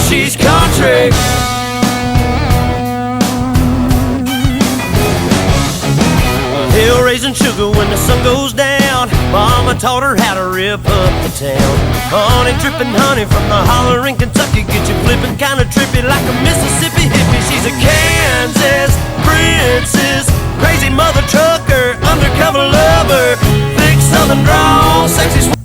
she's country. Hill raising sugar when the sun goes down. Mama taught her how to rip up the town. Honey dripping honey from the holler in Kentucky. Get you flipping kinda trippy like a Mississippi hippie. She's a Kansas princess, crazy mother trucker, undercover lover, thick southern drawl, sexy